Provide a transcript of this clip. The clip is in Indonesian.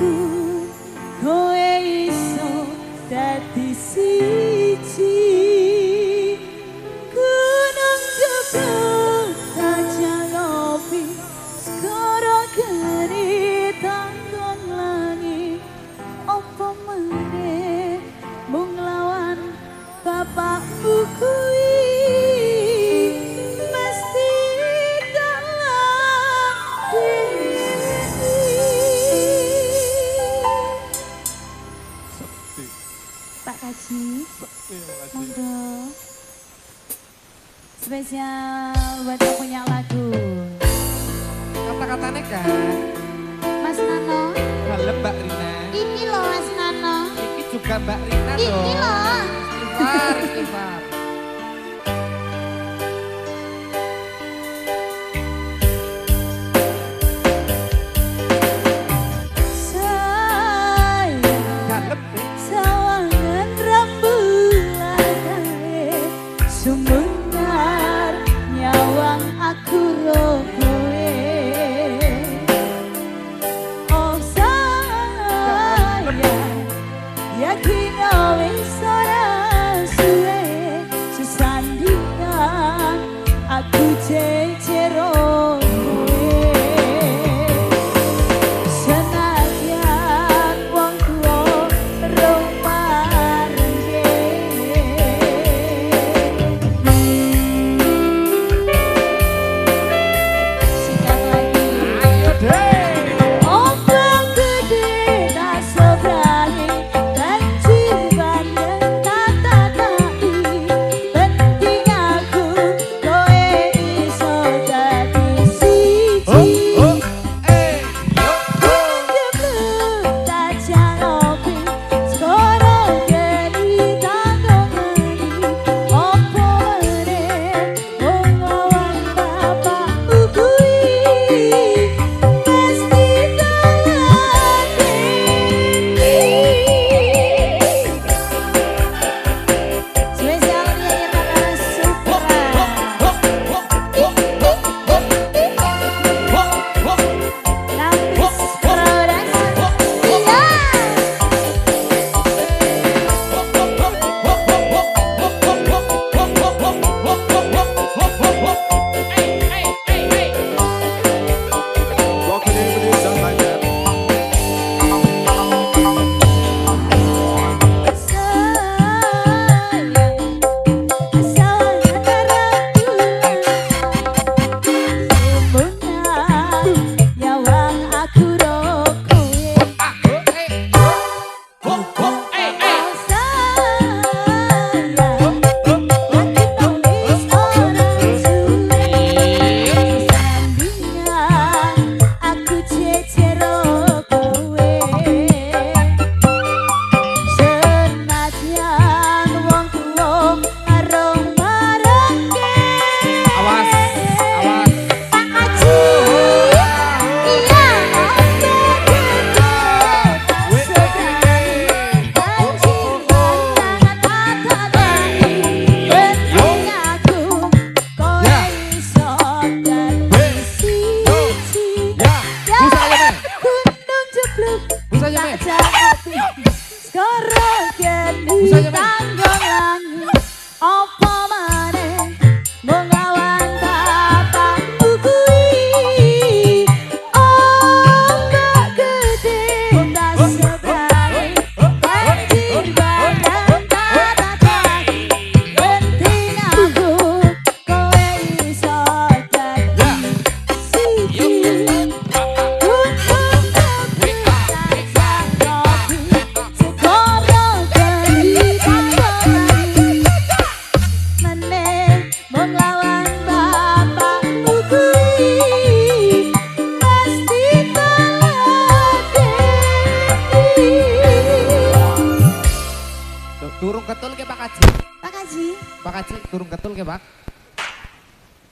aku kowe iso dadi siji gunung jebul tajam ngopi skoro geni tanggung langit opo meneh mung lawan bapakmu kuwi mesti dalam Pak Kaji, monggo spesial buat yang punya lagu. Kata-katanya kan Mas Nano, dalam Mbak Rina. ini loh Mas Nano. Ini juga Mbak Rina Ini dong. loh. Istighfar. Sumundar nyawang aku rokoe oh sayang yakin wis ora suwe sesandingan aku cecero Turung ketul ke Pak Kaji? Pak Kaji. Pak Kaji turung ketul ke Pak?